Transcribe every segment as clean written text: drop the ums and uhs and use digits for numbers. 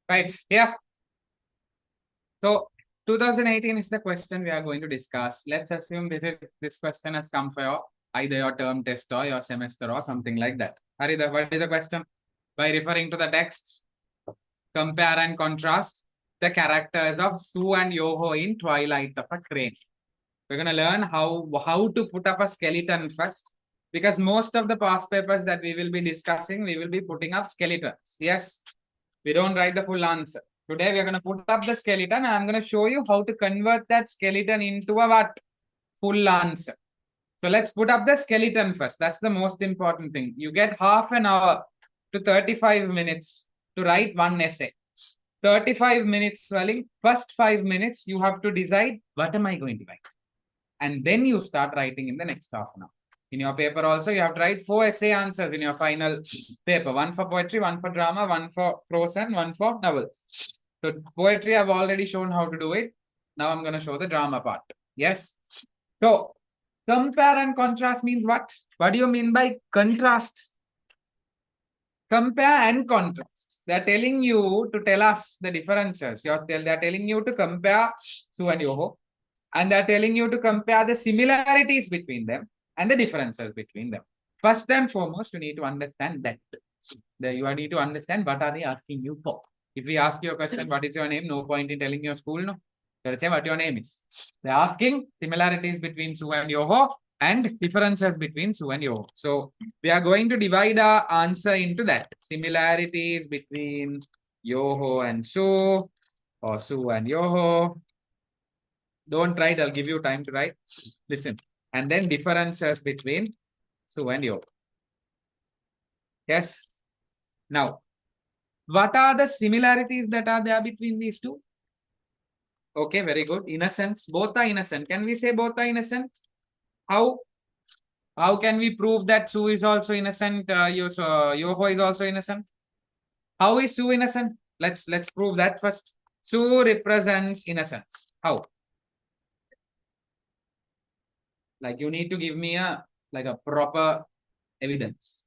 Right. Yeah. So 2018 is the question we are going to discuss. Let's assume this question has come for either your term test or your semester or something like that. Harida, what is the question? By referring to the text, compare and contrast the characters of Sue and Yoho in Twilight of a Crane. We're going to learn how to put up a skeleton first, because most of the past papers that we will be discussing, we will be putting up skeletons. Yes, we don't write the full answer. Today we are going to put up the skeleton and I'm going to show you how to convert that skeleton into a what? Full answer. So let's put up the skeleton first. That's the most important thing. You get half an hour to 35 minutes to write one essay. 35 minutes swelling. First 5 minutes, you have to decide what am I going to write. And then you start writing in the next half an hour. In your paper also, you have to write 4 essay answers in your final paper. 1 for poetry, 1 for drama, 1 for prose, and 1 for novels. So poetry, I've already shown how to do it. Now I'm going to show the drama part. Yes. So compare and contrast means what? What do you mean by contrast? Compare and contrast. They're telling you to tell us the differences. They're telling you to compare Sue and Yoho. And they're telling you to compare the similarities between them and the differences between them. First and foremost, you need to understand that. You need to understand what are they asking you for. If we ask you a question, what is your name? No point in telling your school, no. They'll say what your name is. They're asking similarities between Sue and Yoho and differences between Sue and Yoho. So we are going to divide our answer into that. Similarities between Yoho and Sue, or Sue and Yoho. Don't write, I'll give you time to write. Listen. And then differences between Sue and Yoho. Yes. Now, what are the similarities that are there between these two? Okay, very good. Innocence. Both are innocent. Can we say both are innocent? How? How can we prove that Sue is also innocent? Yoho is also innocent. How is Sue innocent? Let's prove that first. Sue represents innocence. How? Like you need to give me a proper evidence.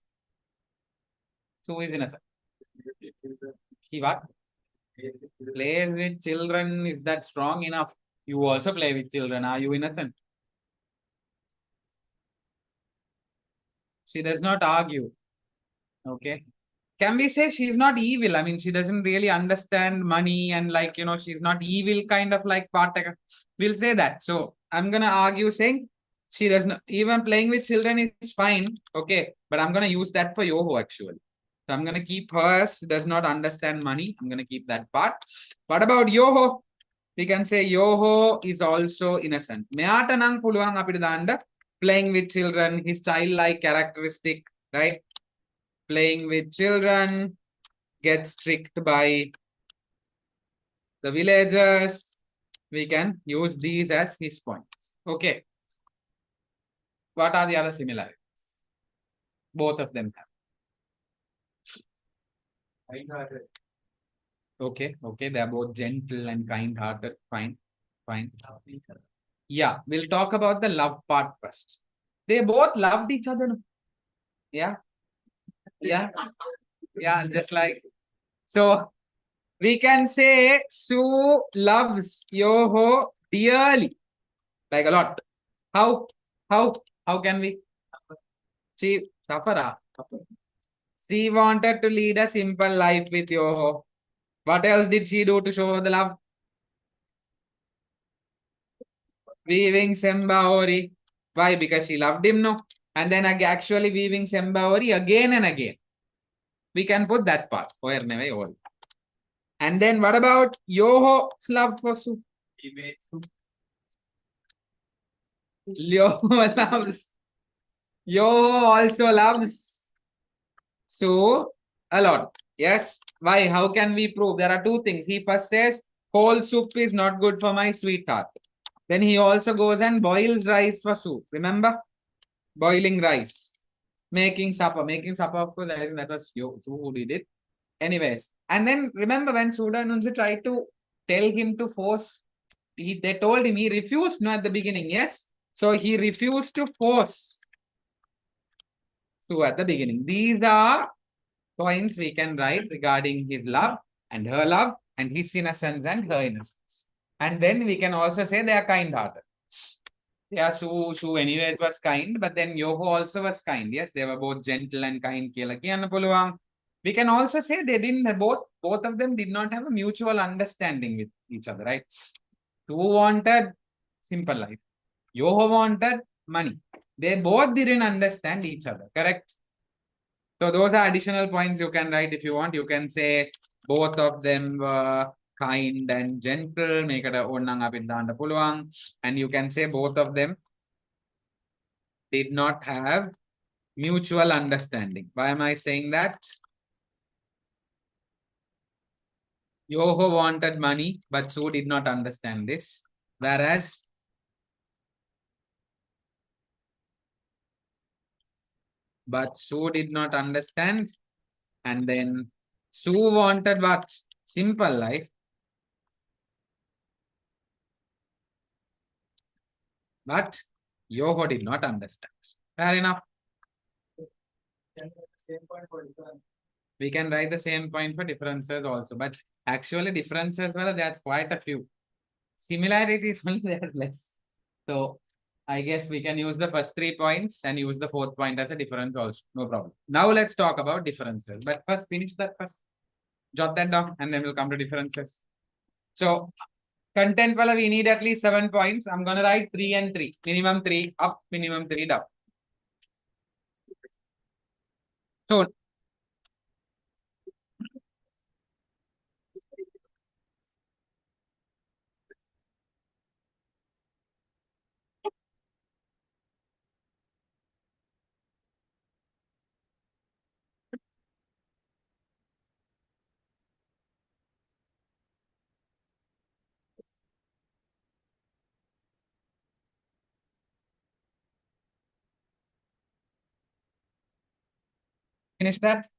Sue is innocent. He what? Plays with children. Is that strong enough? You also play with children. Are you innocent? She does not argue. Okay. Can we say she's not evil? I mean, she doesn't really understand money and she's not evil kind of like part. We'll say that. So I'm going to argue saying she does not, even playing with children is fine. Okay. But I'm going to use that for Yoho actually. So I'm going to keep hers, does not understand money. I'm going to keep that part. What about Yoho? We can say Yoho is also innocent. Playing with children, his childlike characteristic, right? Playing with children, gets tricked by the villagers. We can use these as his points. Okay. What are the other similarities? Both of them have. Okay, okay. They are both gentle and kind-hearted. Fine, fine. Yeah, we'll talk about the love part first. They both loved each other. Yeah. Yeah. Yeah, just like. So, we can say Sue loves Yoho dearly. Like a lot. How? How can we? She suffer. She wanted to lead a simple life with Yoho. What else did she do to show the love? Weaving Sembaori. Why? Because she loved him, no? And then actually weaving Sembaori again and again. We can put that part. And then what about Yoho's love for Sue? Yoho loves. Yoho also loves Sue a lot. Yes. Why? How can we prove? There are two things. He first says, cold soup is not good for my sweetheart. Then he also goes and boils rice for Sue. Remember? Boiling rice. Making supper. Making supper, of course, I think that was Sue who did it. Anyways. And then remember when Suda and Unzi tried to tell him to force, they told him he refused, no, at the beginning. Yes. So he refused to force Sue at the beginning. These are points we can write regarding his love. and her love and his innocence and her innocence. And then we can also say they are kind-hearted. Yeah, Sue anyways was kind, but then Yoho also was kind. Yes, they were both gentle and kind. We can also say they didn't both of them did not have a mutual understanding with each other, right? Sue wanted simple life. Yoho wanted money. They both didn't understand each other, correct? So those are additional points you can write if you want. You can say both of them were kind and gentle. Make it a onnang apidanda puluang. And you can say both of them did not have mutual understanding. Why am I saying that? Yoho wanted money, but Sue did not understand this. Whereas Sue did not understand. And then Sue wanted what? Simple life. But Yoho did not understand. Fair enough. We can write the same point for differences also, but actually differences, well, there's quite a few. Similarities only there's less. So I guess we can use the first 3 points and use the 4th point as a difference also. No problem. Now let's talk about differences. But first finish that first. Jot that down and then we'll come to differences. So content wala we need at least 7 points. I'm gonna write 3 and 3. Minimum 3 up, minimum 3 down. So finish that.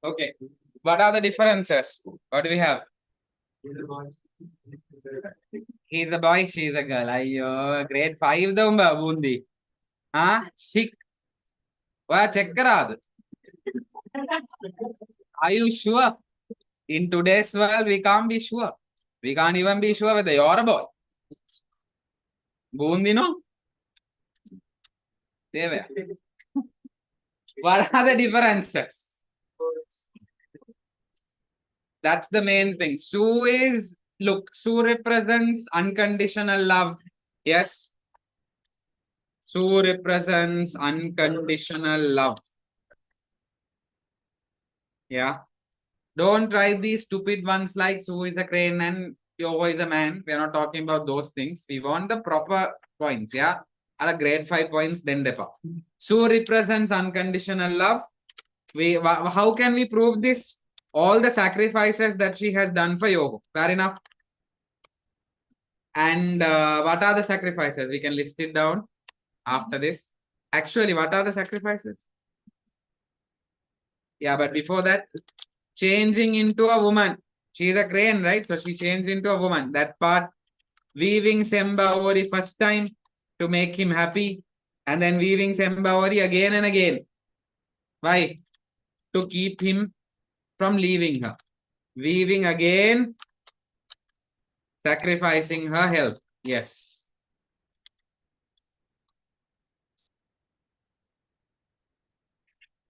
Okay. What are the differences? What do we have? He's a boy, she's a girl. Ayyo, grade 5 dumba bundi. Huh? Sick. Well, check it. Are you sure? In today's world, we can't be sure. We can't even be sure whether you're a boy. Bundi, no? There. What are the differences? That's the main thing. Sue is, look, Sue represents unconditional love. Yes. Sue represents unconditional love. Yeah. Don't write these stupid ones like Sue is a crane and Yoho is a man. We are not talking about those things. We want the proper points. Yeah. At a grade 5 points, then depa. Sue represents unconditional love. How can we prove this? All the sacrifices that she has done for Yoho. Fair enough. And what are the sacrifices? We can list it down after this. Actually, what are the sacrifices? Yeah, but before that, changing into a woman. She is a crane, right? So she changed into a woman. That part, weaving Sembaori first time to make him happy, and then weaving Sembaori again and again. Why? To keep him from leaving her. Weaving again, sacrificing her health. Yes.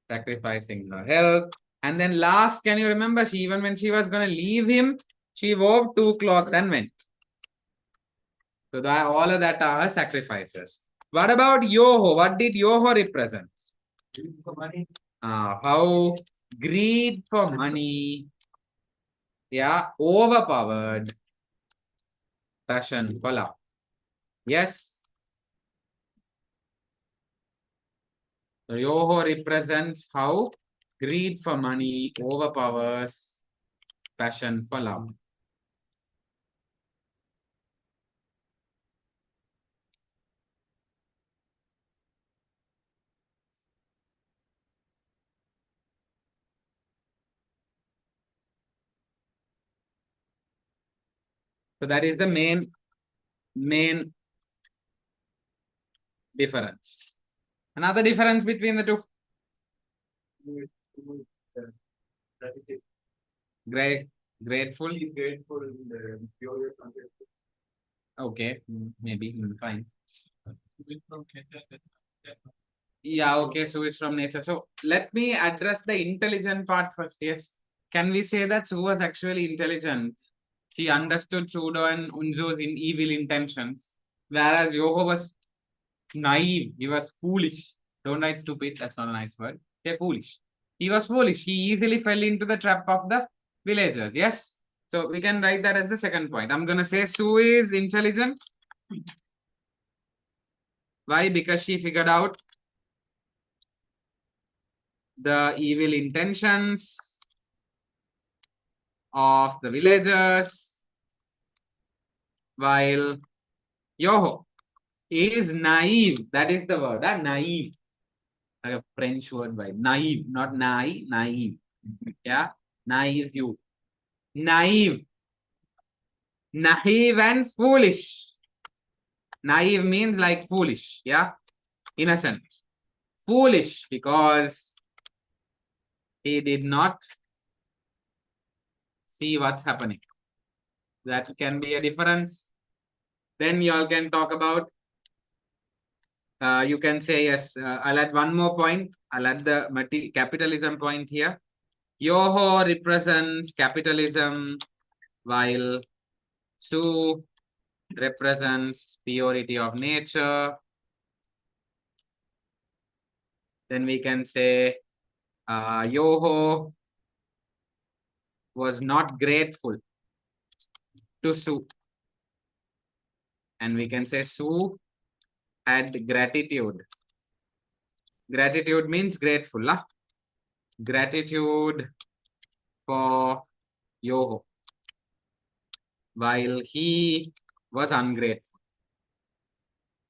Sacrificing her health. And then last, can you remember, even when she was going to leave him, she wove 2 cloths and went. So that, all of that are sacrifices. What about Yoho? What did Yoho represent? How greed for money, yeah, overpowered passion for love. Yes. So Yoho represents how greed for money overpowers passion for love. So that is the main difference. Another difference between the two. Grateful. She's grateful in the pure context. Okay, maybe fine. Yeah, okay, so it's from nature. So let me address the intelligent part first. Yes. Can we say that Sue was actually intelligent? She understood Sudo and Unzo's evil intentions, whereas Yoho was naive. He was foolish. Don't write stupid. That's not a nice word. Okay, foolish. He was foolish. He easily fell into the trap of the villagers. Yes. So we can write that as the second point. I'm gonna say Sue is intelligent. Why? Because she figured out the evil intentions of the villagers, while Yoho is naive. That is the word, naive. Like a French word by naive, not naive, naive. Yeah, naive you. Naive. Naive and foolish. Naive means like foolish, yeah, innocent. Foolish because he did not see what's happening. That can be a difference. Then you all can talk about, you can say, yes, I'll add one more point. I'll add the capitalism point here. Yoho represents capitalism, while Su represents purity of nature. Then we can say Yoho was not grateful to Su. And we can say Su had gratitude. Gratitude means grateful. Huh? Gratitude for Yoho, while he was ungrateful.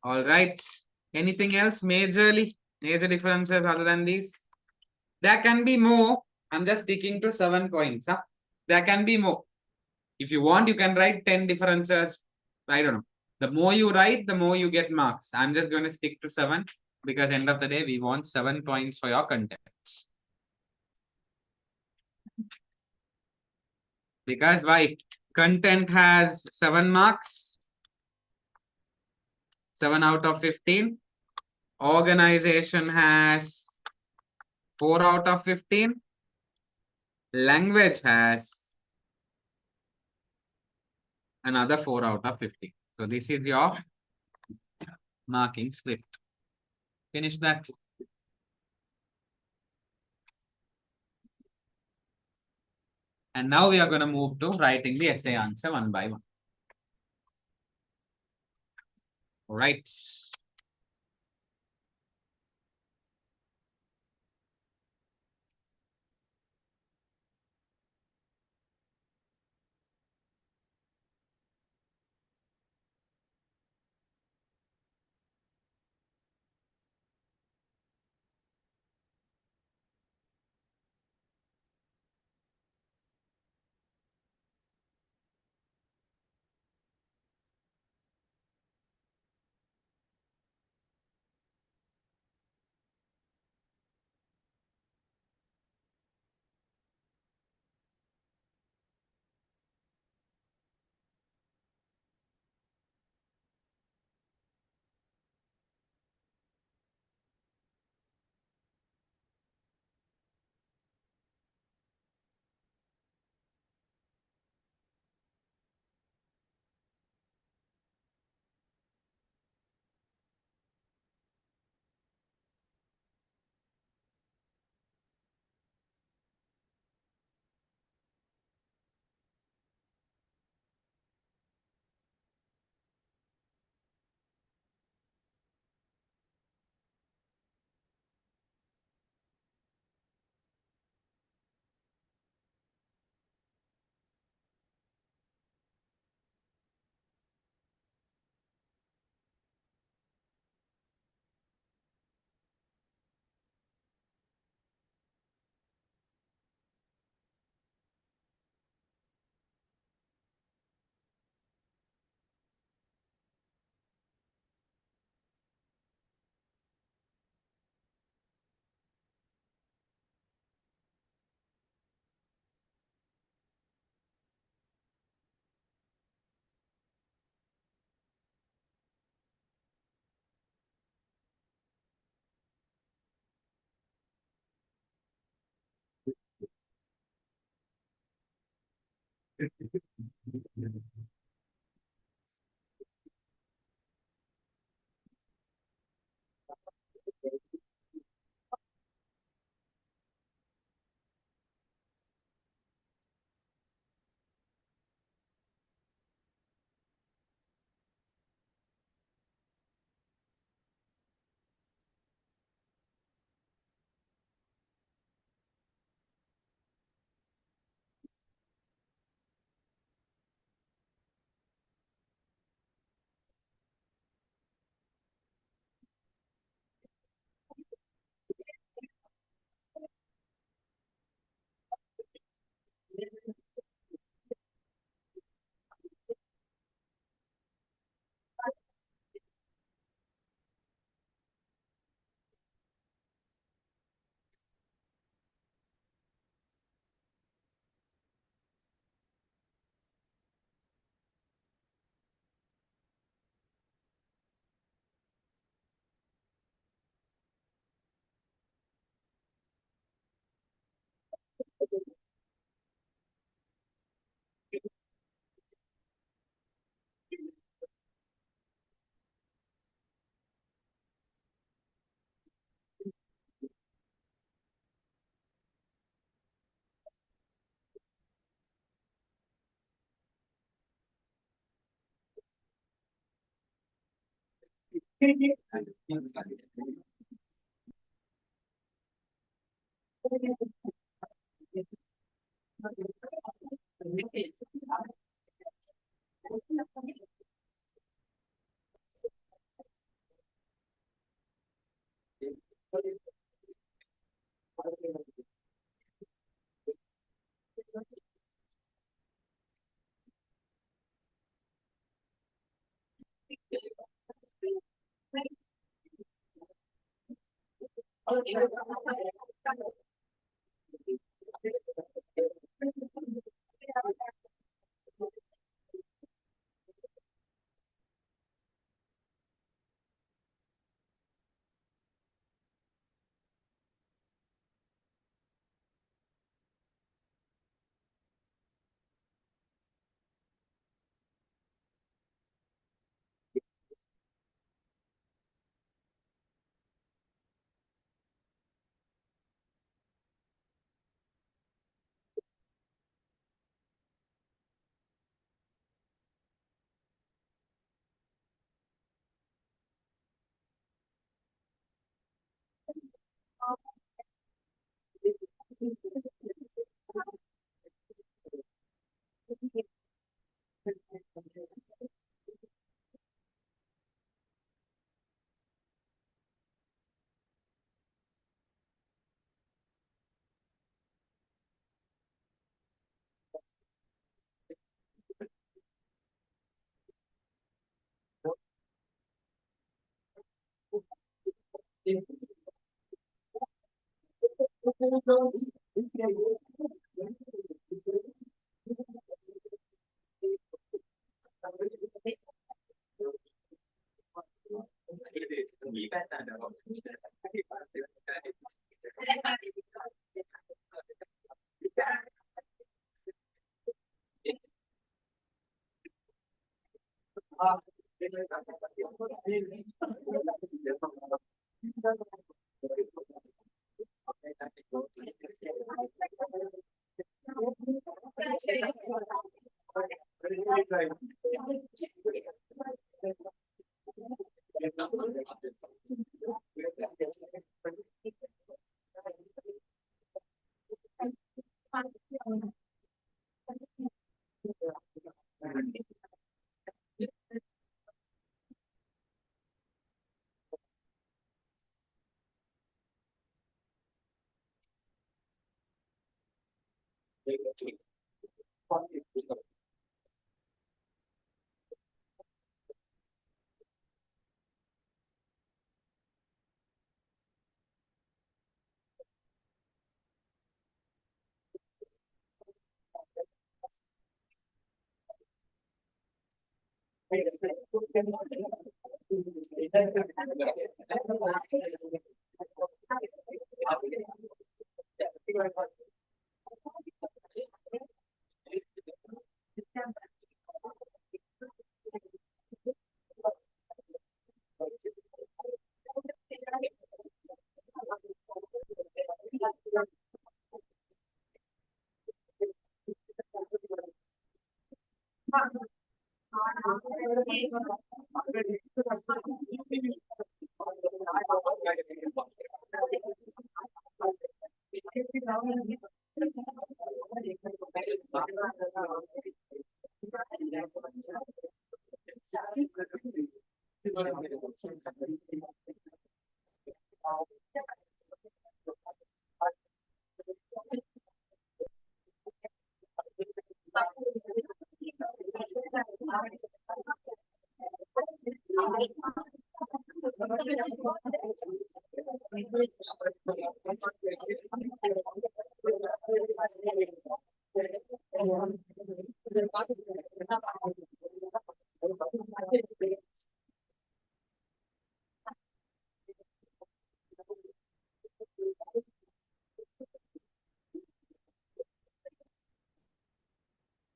All right. Anything else major differences other than these? There can be more. I'm just sticking to 7 points. Huh? There can be more. If you want, you can write 10 differences. I don't know. The more you write, the more you get marks. I'm just going to stick to 7 because end of the day, we want 7 points for your content. Because why? Content has 7 marks, 7 out of 15. Organization has 4 out of 15. Language has another 4 out of 15. So this is your marking script. Finish that. And now we are going to move to writing the essay answer one by one. All right.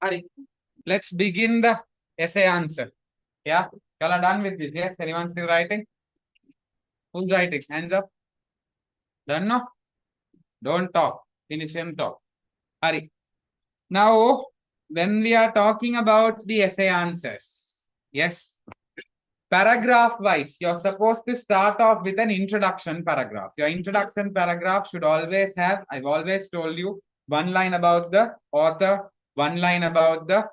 Alright, let's begin the essay answer. Yeah, y'all are done with this. Yes, anyone still writing? Who's writing? Hands up. Done no? Don't talk. Finish and talk. Hurry. Now, when we are talking about the essay answers, yes, paragraph wise, you're supposed to start off with an introduction paragraph. Your introduction paragraph should always have, I've always told you, one line about the author, one line about the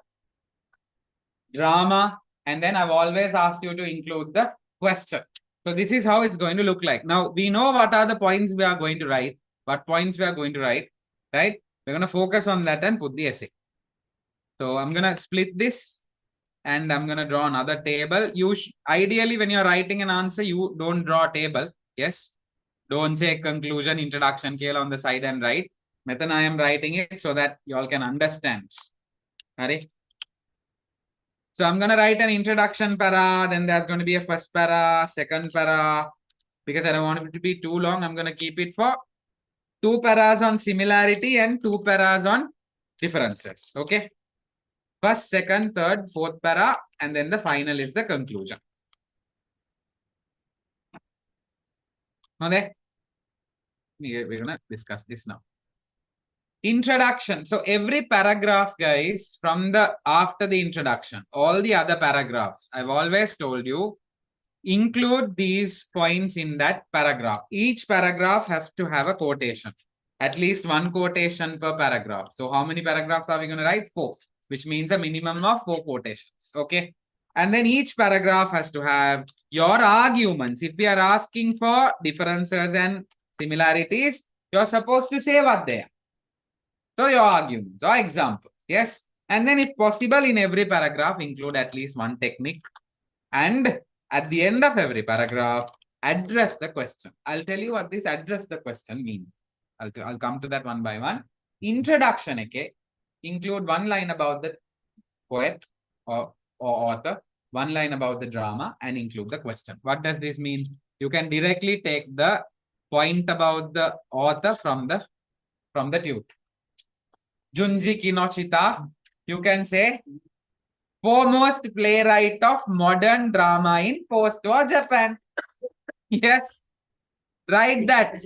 drama, and then I've always asked you to include the question. So this is how it's going to look like. Now, we know what are the points we are going to write, what points we are going to write, right? We're going to focus on that and put the essay. So I'm going to split this and I'm going to draw another table. Ideally, when you're writing an answer, you don't draw a table. Yes. Don't say conclusion, introduction, KL on the side and write. Method I am writing it so that you all can understand. Alright. So I'm going to write an introduction para, then there's going to be a first para, second para. Because I don't want it to be too long, I'm going to keep it for 2 paras on similarity and 2 paras on differences. Okay. First, second, third, fourth para, and then the final is the conclusion. Okay. We're going to discuss this now. Introduction. So every paragraph, guys, from the after the introduction, all the other paragraphs, I've always told you, include these points in that paragraph. Each paragraph has to have a quotation. At least 1 quotation per paragraph. So how many paragraphs are we going to write? 4, which means a minimum of 4 quotations. Okay. And then each paragraph has to have your arguments. If we are asking for differences and similarities, you're supposed to say what they are. So your arguments or examples. Yes. And then if possible, in every paragraph, include at least 1 technique. And at the end of every paragraph, address the question. I'll tell you what this address the question means. I'll come to that one by one. Introduction, okay? Include 1 line about the poet or author, 1 line about the drama, and include the question. What does this mean? You can directly take the point about the author from the tube. Junji Kinoshita, you can say, foremost playwright of modern drama in post-war Japan. Yes, write that.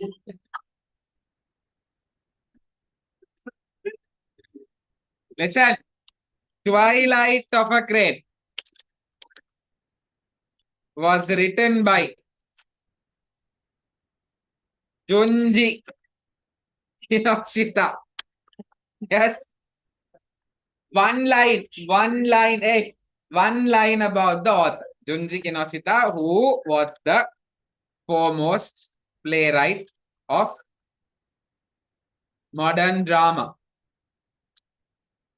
Listen, Twilight of a Crate was written by Junji Kinoshita. Yes. 1 line, 1 line, hey, 1 line about the author. Junji Kinoshita, who was the foremost playwright of modern drama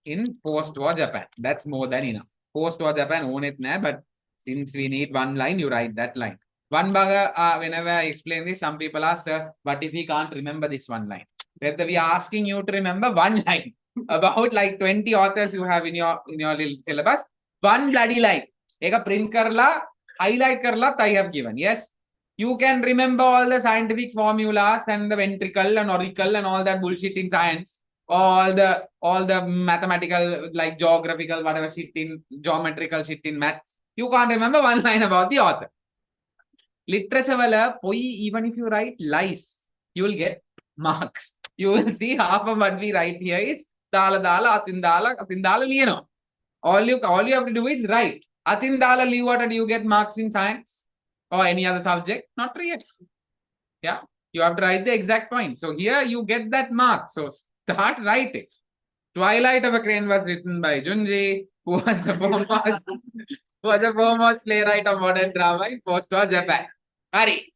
in post-war Japan. That's more than enough. Post-war Japan, own it now, but since we need 1 line, you write that line. One bugger, whenever I explain this, some people ask, sir, what if we can't remember this 1 line? Whether we are asking you to remember 1 line about like 20 authors you have in your little syllabus, 1 bloody line. Eka print karla, highlight karla, I have given. Yes, you can remember all the scientific formulas and the ventricle and auricle and all that bullshit in science. All the mathematical, like geographical, whatever shit in geometrical shit in maths. You can't remember 1 line about the author. Literature, even if you write lies, you will get marks. You will see half of what we write here is dala dala atindala atindala liyano. All you have to do is write. Atindala leave out, do you get marks in science or any other subject? Not really. Yeah, you have to write the exact point. So here you get that mark. So start writing. Twilight of a Crane was written by Junji, who was the foremost playwright of modern drama in post-war Japan. Hurry.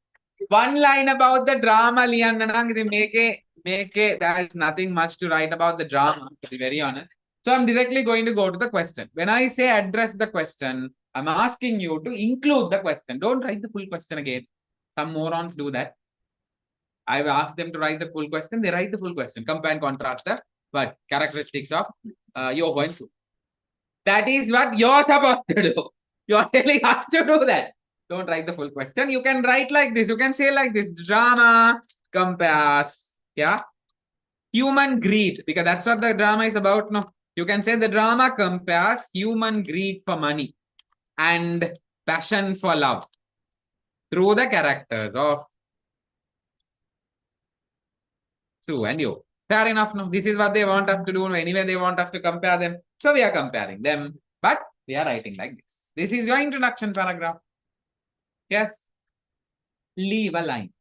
One line about the drama, make it. There's nothing much to write about the drama, to be very honest. So I'm directly going to go to the question. When I say address the question, I'm asking you to include the question. Don't write the full question again. Some morons do that. I've asked them to write the full question. They write the full question. Compare and contrast the characteristics of your points. That is what you're supposed to do. You're telling us to do that. Don't write the full question. You can write like this. You can say like this. Drama compares. Yeah. Human greed. Because that's what the drama is about. No. You can say the drama compares human greed for money and passion for love through the characters of Sue and you. Fair enough. No, this is what they want us to do. Anyway, they want us to compare them. So we are comparing them. But we are writing like this. This is your introduction paragraph. Yes. Leave a line.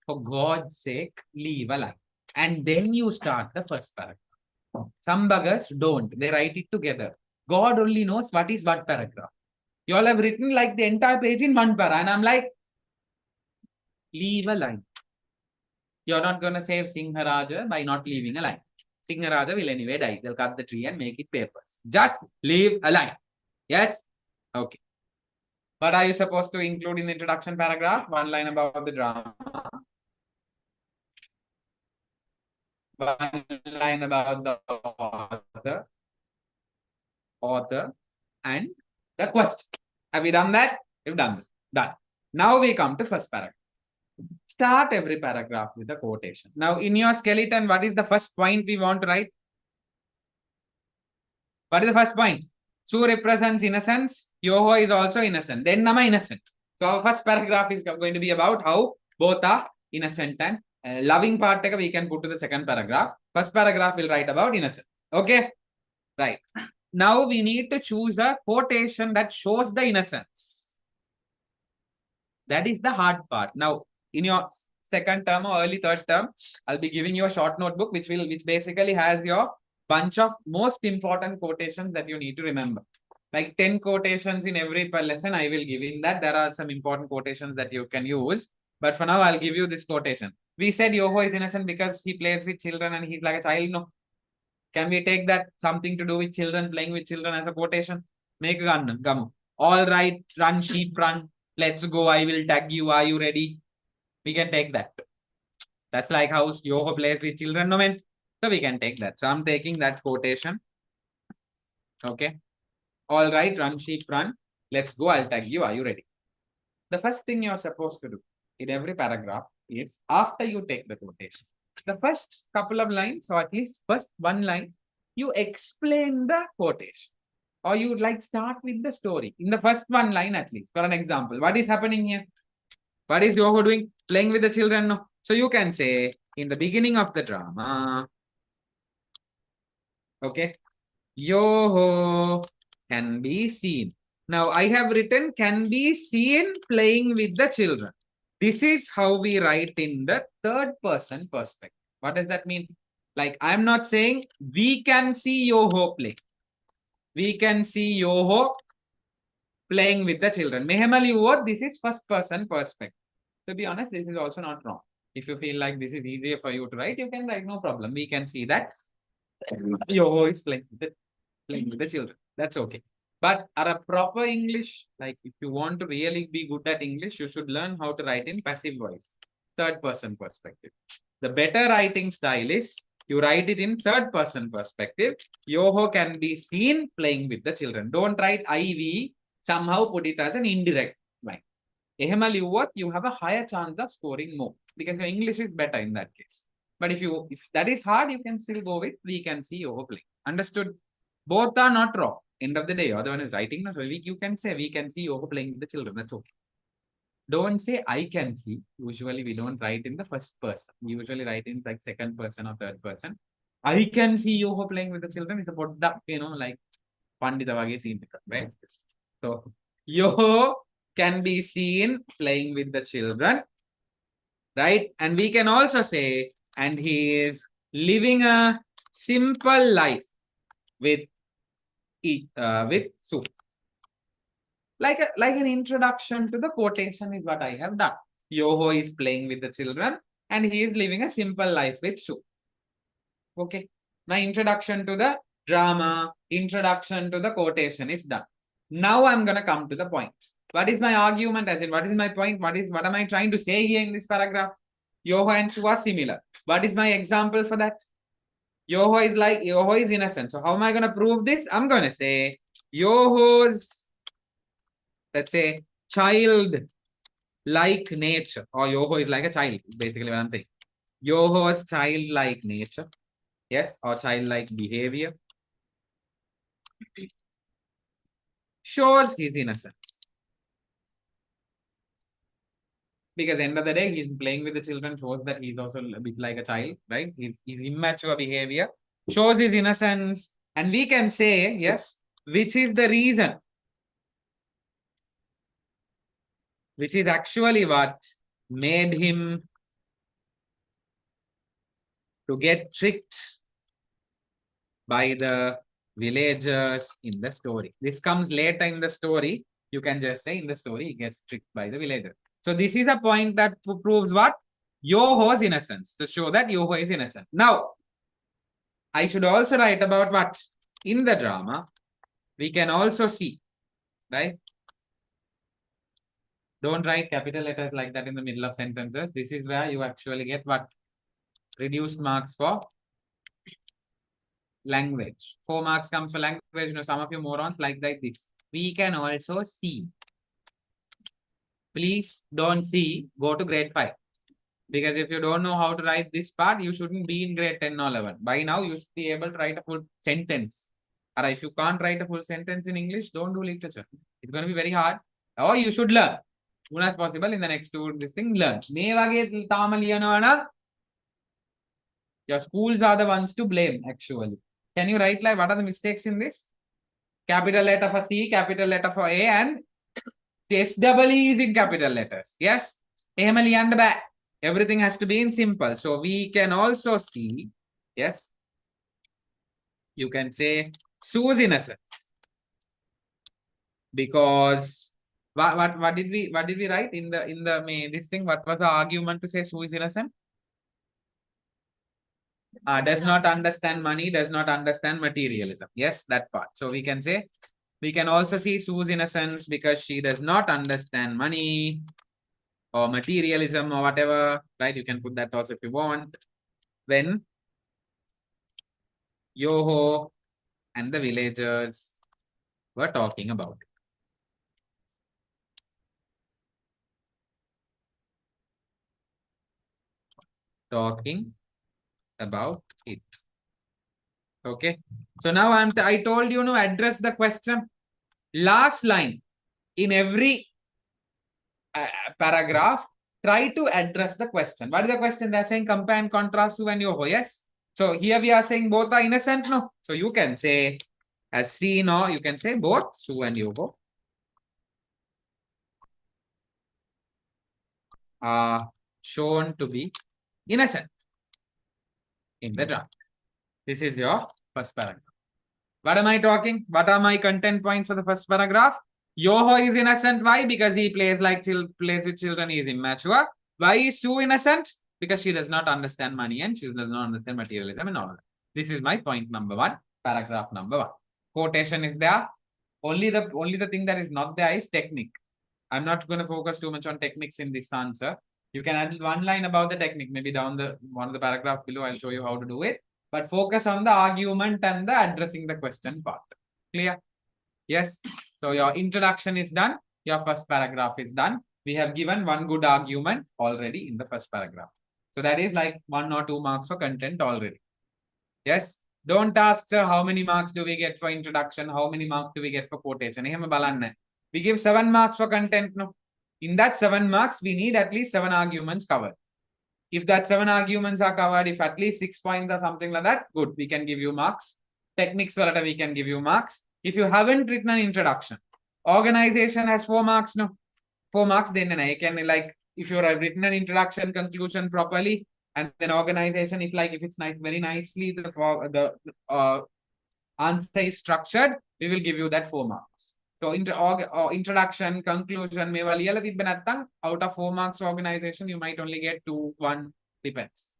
For God's sake, leave a line. And then you start the first paragraph. Some buggers don't. They write it together. God only knows what is what paragraph. You all have written like the entire page in one para. And I'm like, leave a line. You're not going to save Singharaja by not leaving a line. Singharaja will anyway die. They'll cut the tree and make it papers. Just leave a line. Yes? Okay. What are you supposed to include in the introduction paragraph? One line about the drama. One line about the author and the question. Have we done that? We've done that. Done. Now we come to first paragraph. Start every paragraph with a quotation. Now, in your skeleton, what is the first point we want to write? What is the first point? Sue represents innocence. Yoho is also innocent. Then Nama innocent. So our first paragraph is going to be about how both are innocent and loving part we can put to the second paragraph. First paragraph will write about innocence. Okay? Right. Now we need to choose a quotation that shows the innocence. That is the hard part. Now, in your second term or early third term, I'll be giving you a short notebook which basically has your bunch of most important quotations that you need to remember. Like 10 quotations in every lesson I will give. In that, there are some important quotations that you can use. But for now, I'll give you this quotation. We said Yoho is innocent because he plays with children and he's like a child. No. Can we take that something to do with children, playing with children as a quotation? Make a gun. Come. All right, run, sheep, run. Let's go. I will tag you. Are you ready? We can take that. That's like how Yoho plays with children. No, man. So we can take that. So I'm taking that quotation. Okay. All right, run, sheep, run. Let's go. I'll tag you. Are you ready? The first thing you're supposed to do in every paragraph is after you take the quotation, the first couple of lines, or at least first one line, you explain the quotation. Or you like start with the story. In the first one line at least. For an example, what is happening here? What is Yoho doing? Playing with the children? No. So you can say, in the beginning of the drama, okay, Yoho can be seen. Now, I have written can be seen playing with the children. This is how we write in the third person perspective. What does that mean? Like, I'm not saying we can see Yoho play. We can see Yoho playing with the children. This is first person perspective. To be honest, this is also not wrong. If you feel like this is easier for you to write, you can write, no problem. We can see that Yoho is playing with the children. That's okay. But a proper English, like if you want to really be good at English, you should learn how to write in passive voice, third person perspective. The better writing style is you write it in third person perspective. Yoho can be seen playing with the children. Don't write IV, somehow put it as an indirect line. You have a higher chance of scoring more because your English is better in that case. But if that is hard, you can still go with we can see Yoho playing. Understood? Both are not wrong. End of the day, other one is writing. You can say we can see Yoho playing with the children. That's okay. Don't say I can see. Usually we don't write in the first person. We usually write in like second person or third person. I can see Yoho playing with the children. It's about that, like Pandita Vage scene, right? So Yoho can be seen playing with the children, right? And we can also say, and he is living a simple life with with Sue. Like an introduction to the quotation is what I have done. Yoho is playing with the children and he is living a simple life with Sue. Okay. My introduction to the drama, introduction to the quotation is done. Now I'm gonna come to the point. What is my argument? As in, what is my point? What am I trying to say here in this paragraph? Yoho and Sue are similar. What is my example for that? Yoho is innocent. So how am I gonna prove this? I'm gonna say Yoho's, let's say, child-like nature, or Yoho is like a child, basically what I'm saying. Yoho's childlike nature, yes, or childlike behavior shows his innocence. Because at the end of the day, he's playing with the children, shows that he's also a bit like a child, right? His immature behavior shows his innocence. And we can say, yes, which is the reason, which is actually what made him to get tricked by the villagers in the story. This comes later in the story. You can just say in the story, he gets tricked by the villagers. So this is a point that proves what? Yoho's innocence, to show that Yoho is innocent. Now, I should also write about what? In the drama, we can also see, right? Don't write capital letters like that in the middle of sentences. This is where you actually get what? Reduced marks for language. 4 marks comes for language. You know, some of you morons like this. We can also see. Please don't see, go to grade 5. Because if you don't know how to write this part, you shouldn't be in grade 10 or 11. By now, you should be able to write a full sentence. Or if you can't write a full sentence in English, don't do literature. It's going to be very hard. Or you should learn. As soon as possible in the next this thing, learn. Your schools are the ones to blame, actually. Can you write like what are the mistakes in this? Capital letter for C, capital letter for A, and SEE is in capital letters. Yes? Everything has to be in simple. So we can also see, yes, you can say Sue's innocence. Because what did we write in the this thing? What was the argument to say Sue is innocent? Does not understand money, does not understand materialism. Yes, that part. So we can say, we can also see Sue's innocence because she does not understand money or materialism or whatever, right? You can put that also if you want. When Yoho and the villagers were talking about it. Talking about it. Okay. So now I told you to address the question. Last line in every paragraph, try to address the question. What is the question? They're saying compare and contrast Sue and Yoho. Yes. So here we are saying both are innocent. No. So you can say as seen, or you can say both Sue and Yoho are shown to be innocent in the drama. This is your first paragraph. What am I talking? What are my content points for the first paragraph? Yoho is innocent. Why? Because he plays with children. He is immature. Why is Sue innocent? Because she does not understand money and she does not understand materialism and all that. This is my point number 1, paragraph number 1. Quotation is there. Only the thing that is not there is technique. I'm not going to focus too much on techniques in this answer. You can add one line about the technique, maybe down one of the paragraph below. I'll show you how to do it. But focus on the argument and the addressing the question part. Clear? Yes. So your introduction is done. Your first paragraph is done. We have given one good argument already in the first paragraph. So that is like 1 or 2 marks for content already. Yes. Don't ask, sir, how many marks do we get for introduction? How many marks do we get for quotation? We give 7 marks for content. No. In that 7 marks, we need at least 7 arguments covered. If that 7 arguments are covered, if at least 6 points or something like that, good, we can give you marks. Techniques, we can give you marks. If you haven't written an introduction, Organization has 4 marks, no? 4 marks, then I can like if you have written an introduction, conclusion properly, and then organization, if it's nice, very nicely the answer is structured, we will give you that 4 marks. So introduction, conclusion, out of 4 marks organization, you might only get 2, 1, depends.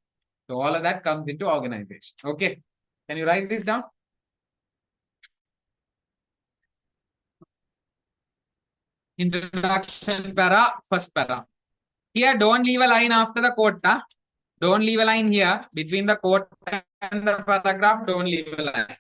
So all of that comes into organization. Okay. Can you write this down? Introduction para, first para. Here, don't leave a line after the quote. Huh? Don't leave a line here between the quote and the paragraph. Don't leave a line.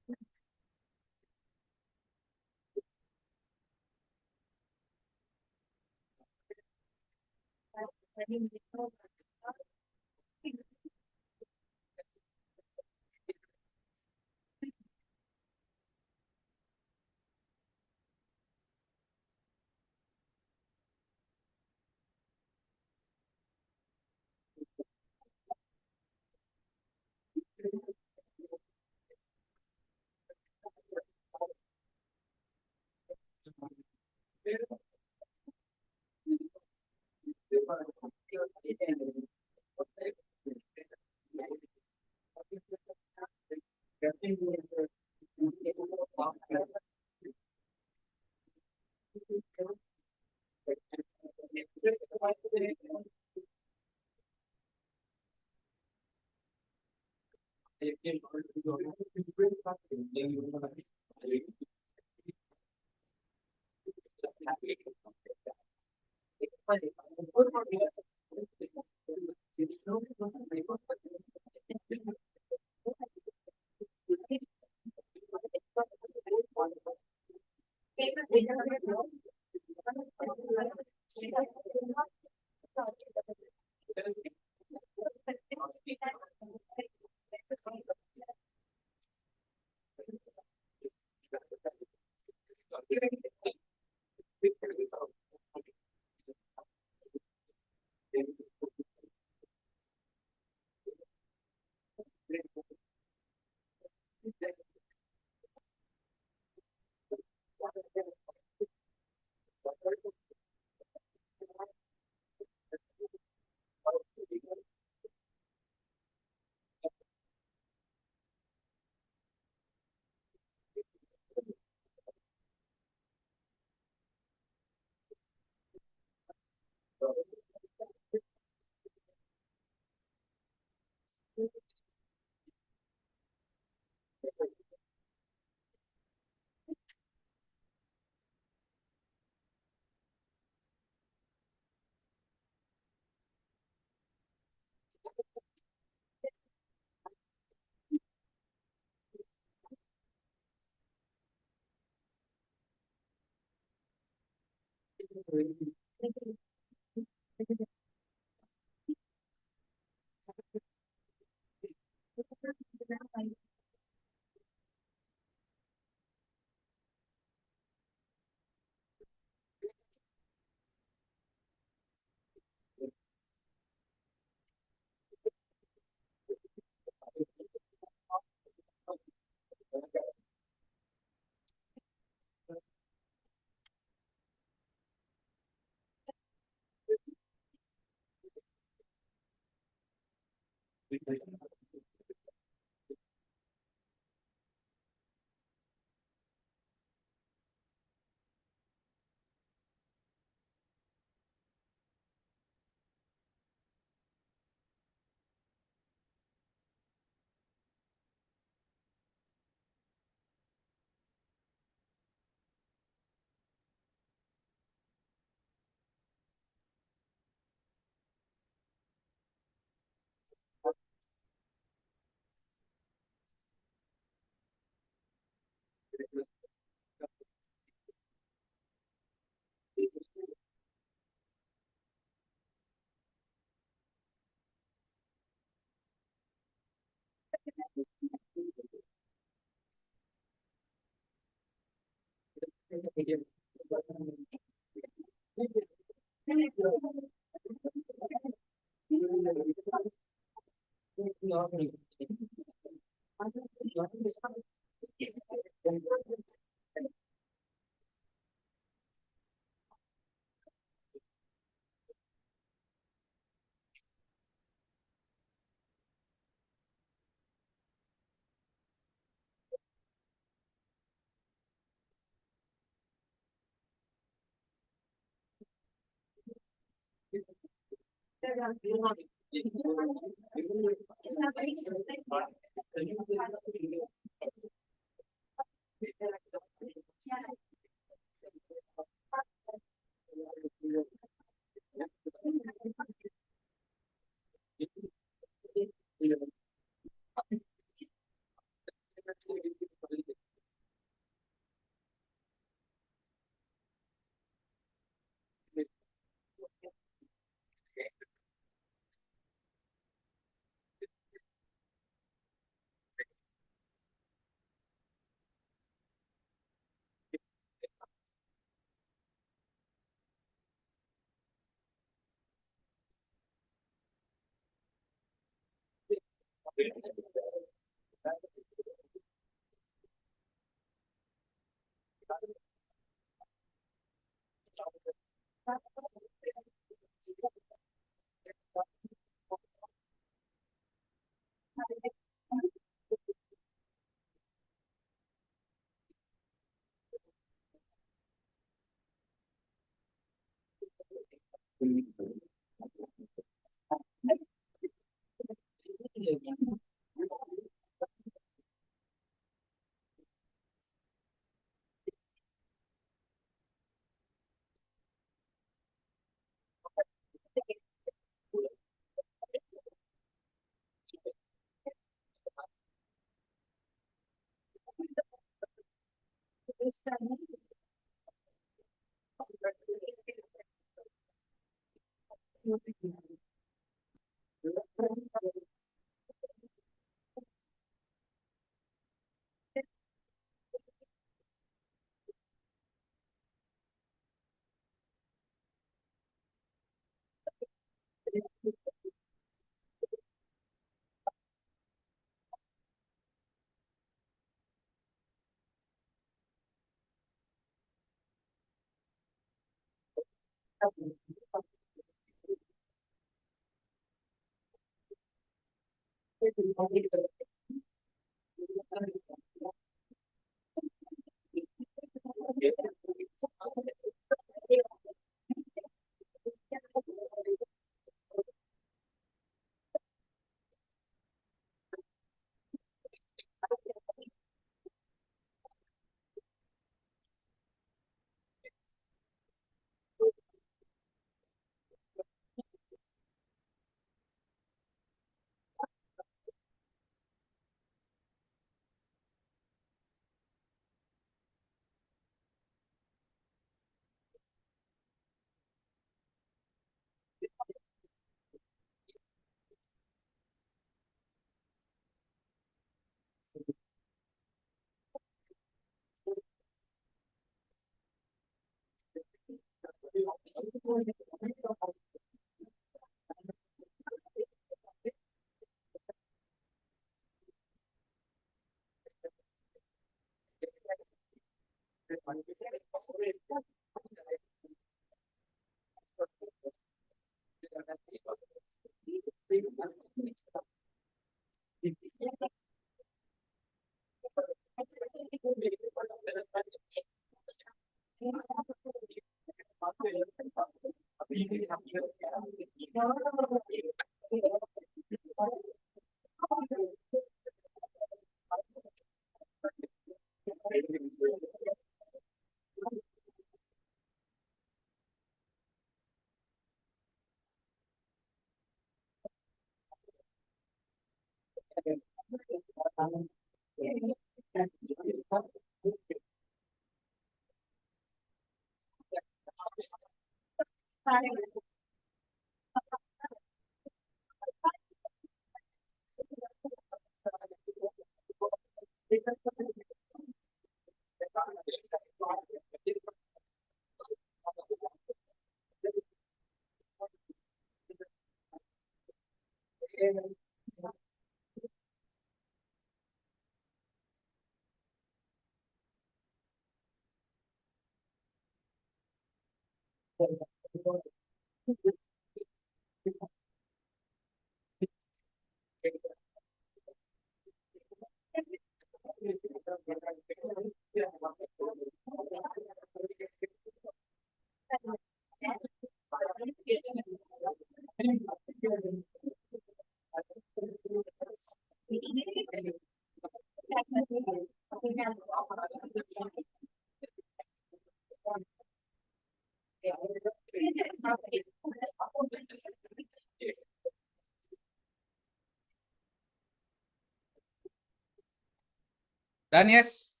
Done, yes.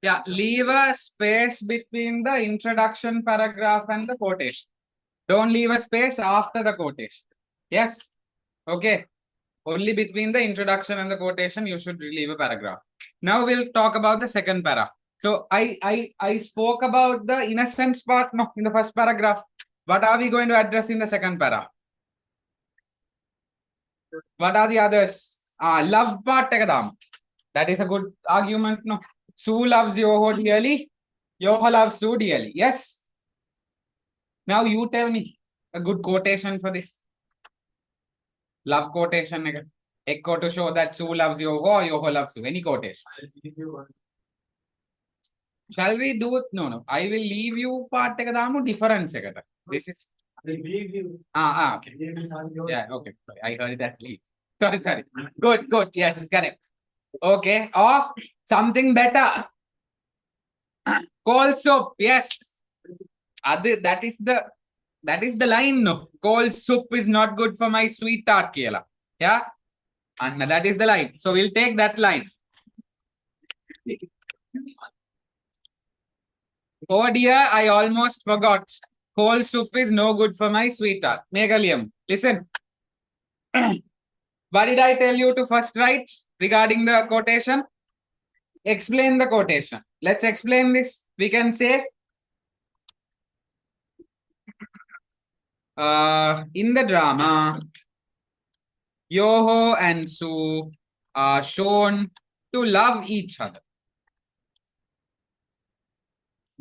Yeah, leave a space between the introduction paragraph and the quotation. Don't leave a space after the quotation. Yes. Okay. Only between the introduction and the quotation, you should leave a paragraph. Now we'll talk about the second para. So I spoke about the innocence part no, in the first paragraph. What are we going to address in the second para? What are the others? Love part. That is a good argument. No. Sue loves Yoho dearly. Yoho loves Sue dearly. Yes. Now you tell me a good quotation for this. Love quotation. Echo to show that Sue loves Yoho or Yoho loves Sue. Any quotation. Shall we do it? No. I will leave you part difference. This is. I will leave you. Okay. Yeah, okay. I heard that. Leave. Sorry. Good. Yes, correct. Okay. Or something better. Cold soup. Yes. That is the line. No. Cold soup is not good for my sweetheart, Kiela. Yeah. And that is the line. So we'll take that line. Oh dear, I almost forgot. Cold soup is no good for my sweetheart. Megalium, listen. What did I tell you to first write regarding the quotation? Explain the quotation. Let's explain this. We can say, in the drama, Yoho and Sue are shown to love each other.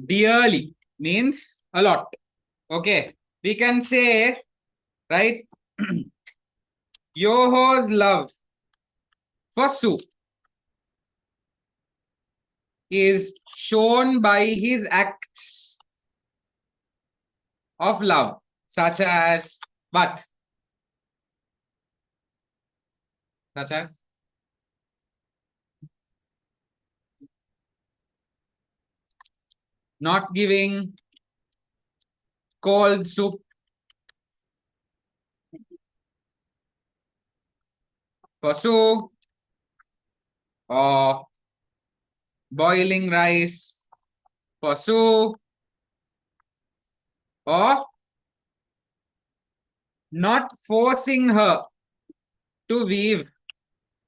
Dearly means a lot. Okay. We can say, right? Yoho's love for Sue is shown by his acts of love, such as what? Such as not giving cold soup for Sue, or boiling rice for Sue, or not forcing her to weave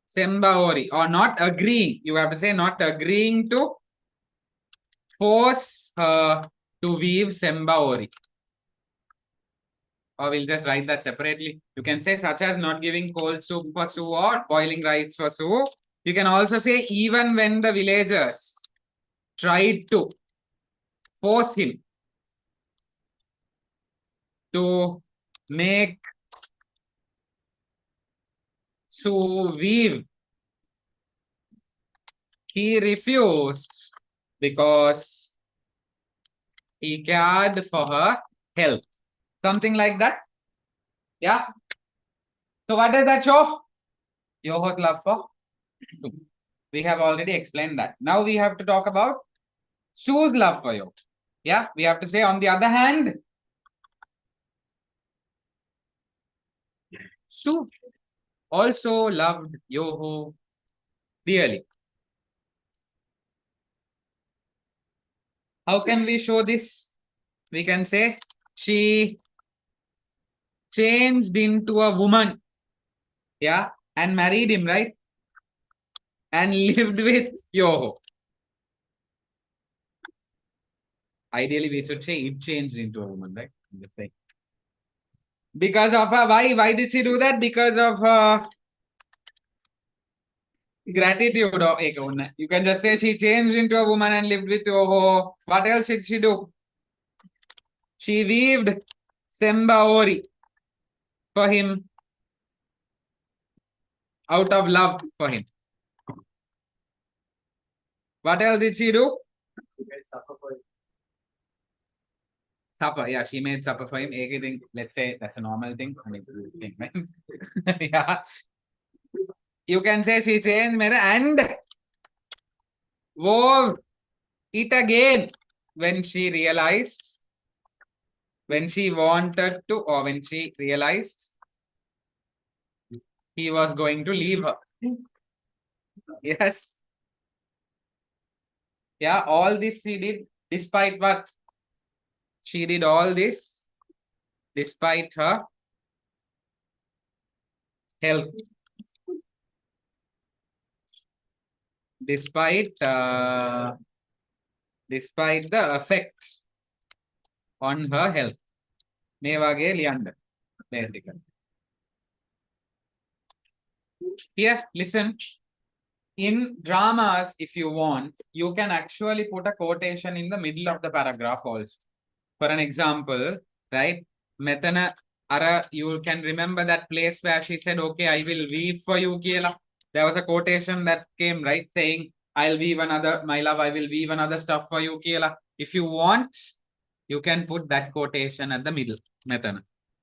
Sembaori, or not agreeing. You have to say not agreeing to force her to weave Sembaori. Or we'll just write that separately. You can say such as not giving cold soup for Sue or boiling rice for Sue. You can also say even when the villagers tried to force him to make Sue weave, he refused because he cared for her health. Something like that. Yeah. So what does that show? Yoho's love for Sue. We have already explained that. Now we have to talk about Sue's love for you. Yeah. We have to say on the other hand, Sue also loved Yoho dearly. How can we show this? We can say she changed into a woman. Yeah. And married him, right? And lived with Yoho. Ideally, we should say it changed into a woman, right? Because of her, why did she do that? Because of her gratitude. You can just say she changed into a woman and lived with Yoho. What else did she do? She weaved Sembaori for him out of love for him. What else did she do? Supper. Yeah, she made supper for him. Everything, let's say that's a normal thing. I mean, thing, right? Yeah. You can say she changed and wove it again when she realized, when she wanted to, or when she realized he was going to leave her. Yes. Yeah, all this she did despite what? She did all this despite her health. Despite despite the effects on her health. Mevage Leander, basically. Here, listen. In dramas, if you want, you can actually put a quotation in the middle of the paragraph also. For an example, right? Metana Ara, you can remember that place where she said, okay, I will weave for you, Kiela. There was a quotation that came, right? Saying, I'll weave another, my love, I will weave another stuff for you, Kiela. If you want, you can put that quotation at the middle, Metana.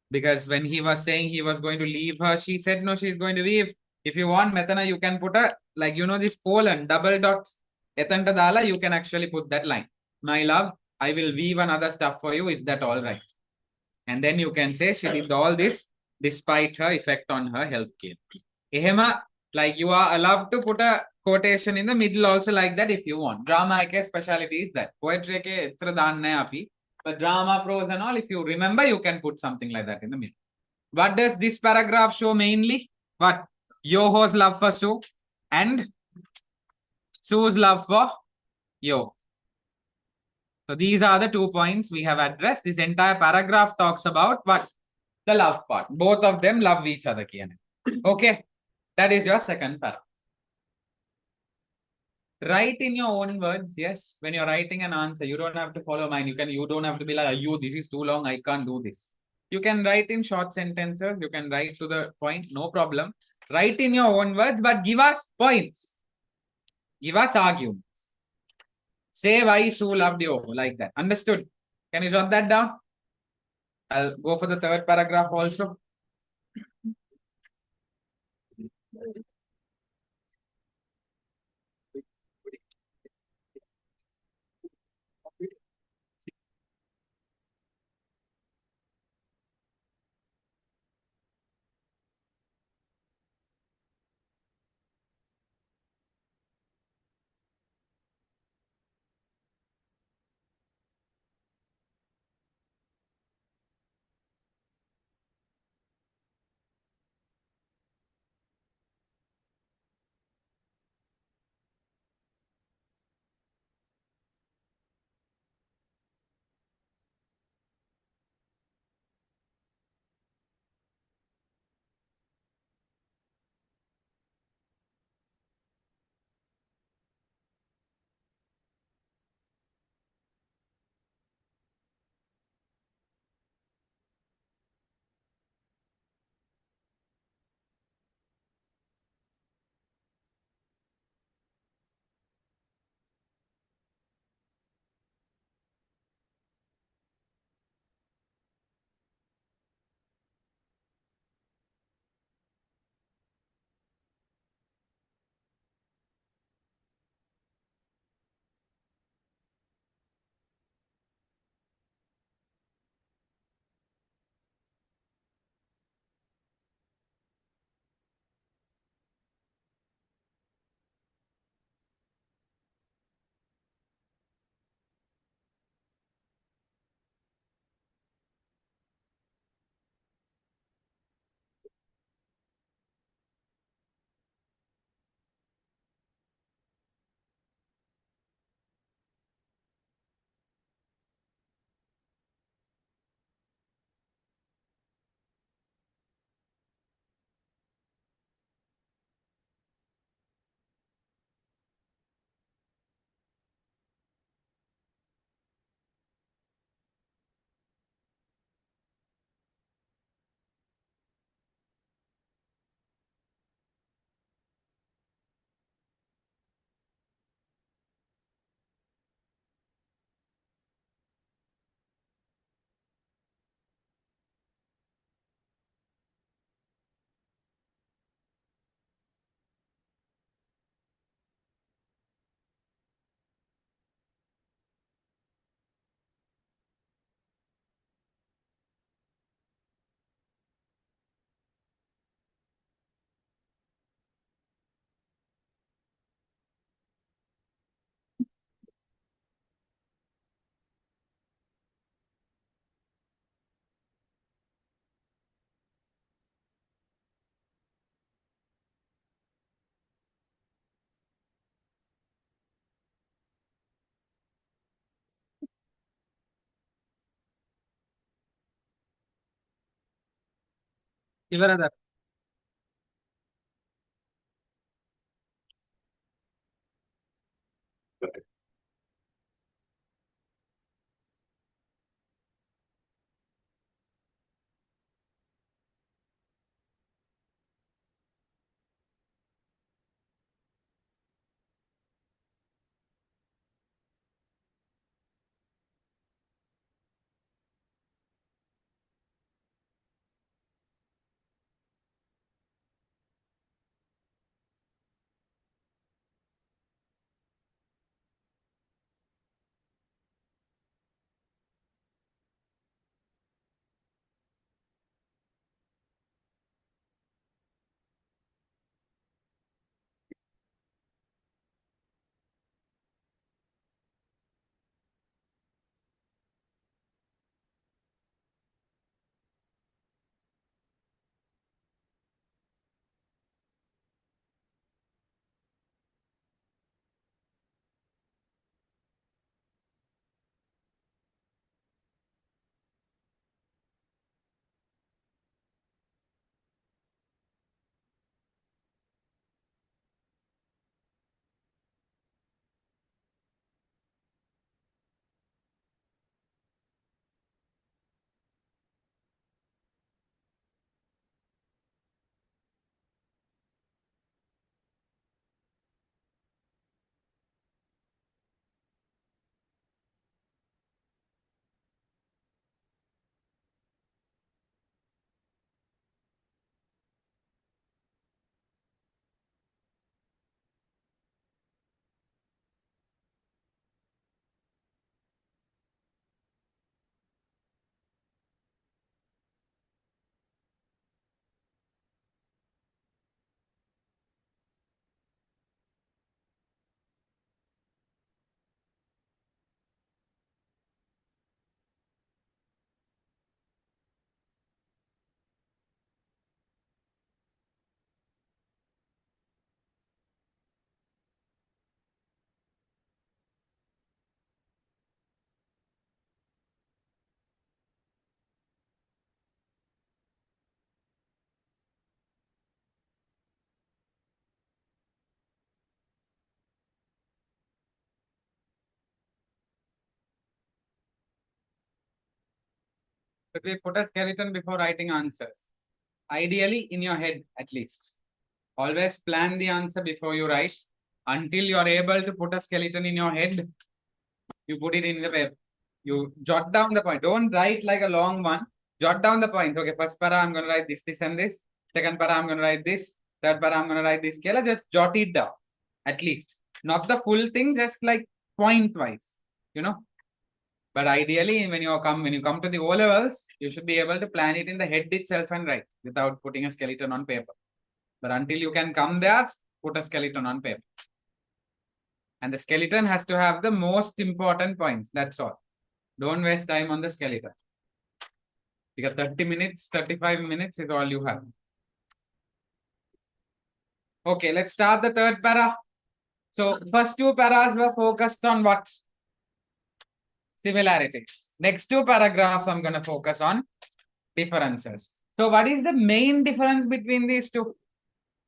Because when he was saying he was going to leave her, she said, no, she's going to weave. If you want, Metana, you can put a, like, you know, this colon, double dot, etanta dala, you can actually put that line. My love, I will weave another stuff for you. Is that all right? And then you can say she did all this despite her effect on her health care. Ehema, like you are allowed to put a quotation in the middle also like that if you want. Drama ke speciality is that. Poetry ke itra daan nahi api. But drama, prose and all, if you remember, you can put something like that in the middle. What does this paragraph show mainly? What? Yoho's love for Sue and Sue's love for Yo. So these are the 2 points we have addressed. This entire paragraph talks about what? The love part. Both of them love each other. Okay. That is your second paragraph. Write in your own words. Yes. When you're writing an answer, you don't have to follow mine. You don't have to be like, you, this is too long. I can't do this. You can write in short sentences. You can write to the point. No problem. Write in your own words, but give us points. Give us arguments. Say why Sue loved you like that. Understood? Can you jot that down? I'll go for the third paragraph also. Ivaradar. Should we put a skeleton before writing answers? Ideally, in your head at least. Always plan the answer before you write. Until you are able to put a skeleton in your head, you put it in the paper. You jot down the point. Don't write like a long one. Jot down the point. Okay, first para I'm going to write this, this, and this. Second para I'm going to write this. Third para I'm going to write this. Kela, just jot it down. At least. Not the full thing, just like point wise. You know. But ideally, when you come to the O levels, you should be able to plan it in the head itself and write without putting a skeleton on paper. But until you can come there, put a skeleton on paper. And the skeleton has to have the most important points. That's all. Don't waste time on the skeleton. Because 30 minutes, 35 minutes is all you have. Okay, let's start the third para. So, first two paras were focused on what? Similarities. Next two paragraphs, I'm going to focus on differences. So, what is the main difference between these two?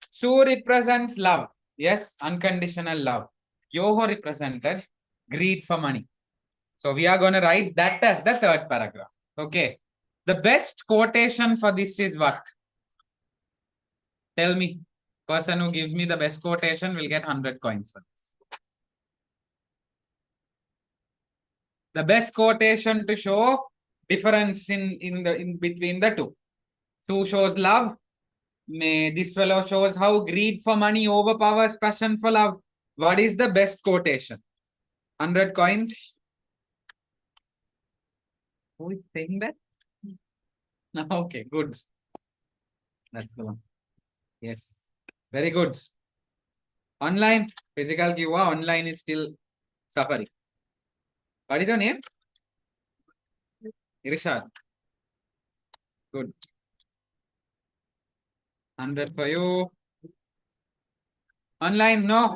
Su represents love. Yes, unconditional love. Yoho represented greed for money. So we are going to write that as the third paragraph. Okay. The best quotation for this is what? Tell me. Person who gives me the best quotation will get 100 coins for this. The best quotation to show difference in between the two. Two shows love. This fellow shows how greed for money overpowers passion for love. What is the best quotation? 100 coins. Who is saying that? Okay, good. That's the one. Yes. Very good. Online, physical give online is still suffering. What is your name? Irshad. Good. 100 for you. Online, no.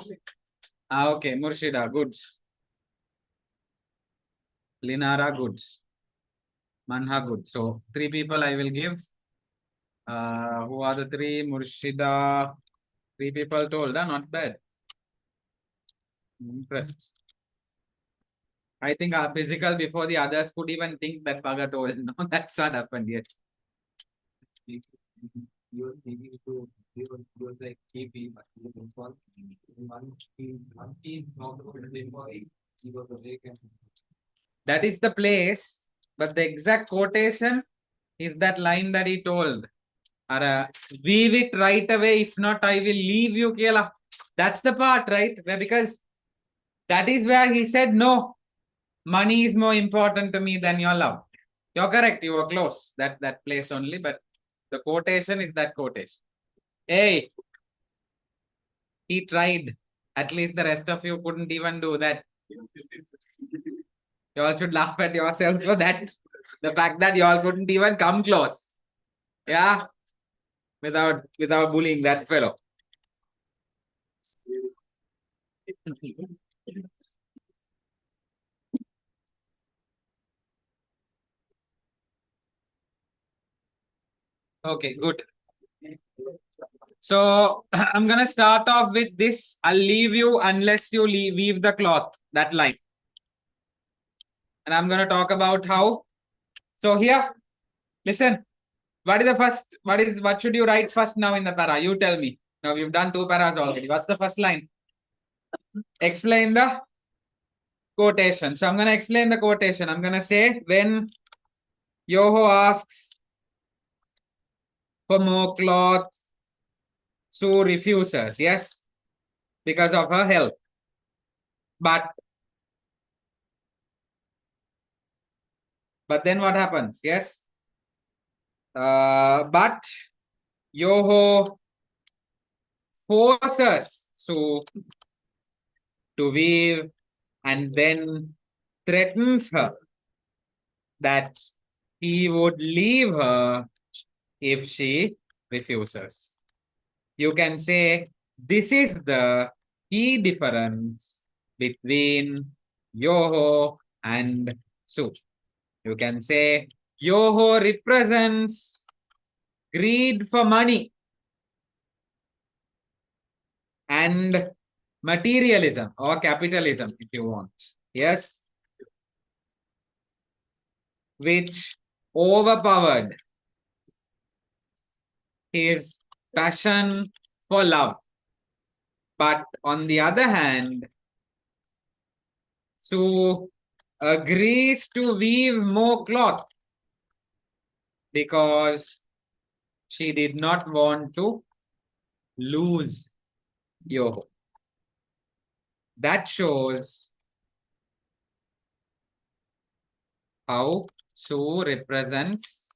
Okay, Murshida, good. Linara, good. Manha, good. So, three people I will give. Who are the three? Murshida. Three people told, not bad. Impressed. I think our physical before the others could even think that Paga told. No, that's not happened yet. You're thinking to you're like KP, but that is the place, but the exact quotation is that line that he told. Weave it right away. If not, I will leave you, Kela. That's the part, right? Because that is where he said, no, money is more important to me than your love. You're correct. You were close. That place only, but the quotation is that quotation. Hey, he tried. At least the rest of you couldn't even do that. You all should laugh at yourself for that. The fact that you all couldn't even come close. Yeah. Without bullying that fellow. Okay, good. So I'm gonna start off with this. I'll leave you unless you weave the cloth, that line. And I'm gonna talk about how. So here, listen. What should you write first now in the para? You tell me. Now we've done two paras already. What's the first line? Explain the quotation. So I'm gonna explain the quotation. I'm gonna say when Yoho asks for more cloth, Sue refuses, yes, because of her health. But then what happens? Yes. But Yoho forces Sue to weave and then threatens her that he would leave her if she refuses. You can say this is the key difference between Yoho and Sue. You can say Yoho represents greed for money and materialism or capitalism, if you want. Yes. Which overpowered his passion for love. But on the other hand, Sue agrees to weave more cloth because she did not want to lose Yoho. That shows how Sue represents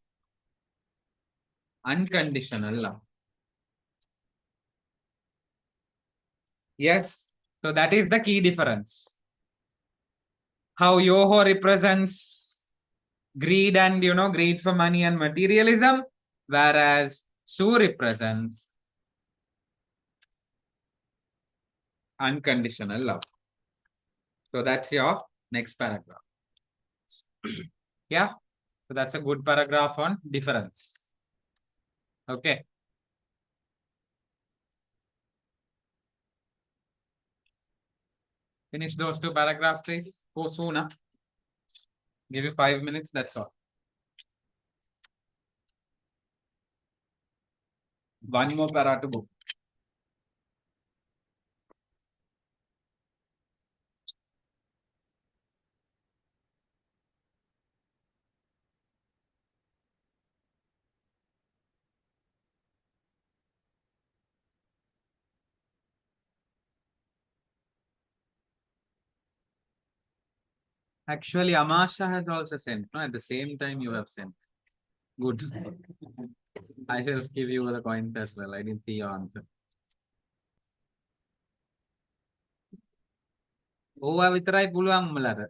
unconditional love. Yes, so that is the key difference. How Yoho represents greed and greed for money and materialism, whereas Sue represents unconditional love. So that's your next paragraph. Yeah, so that's a good paragraph on difference. Okay. Finish those two paragraphs, please. Go sooner. Give you 5 minutes, that's all. One more para to go. Actually, Amasha has also sent. No, at the same time you have sent. Good. I will give you the coins as well. I didn't see your answer. ඕවා විතරයි පුළුවන් උඹලට.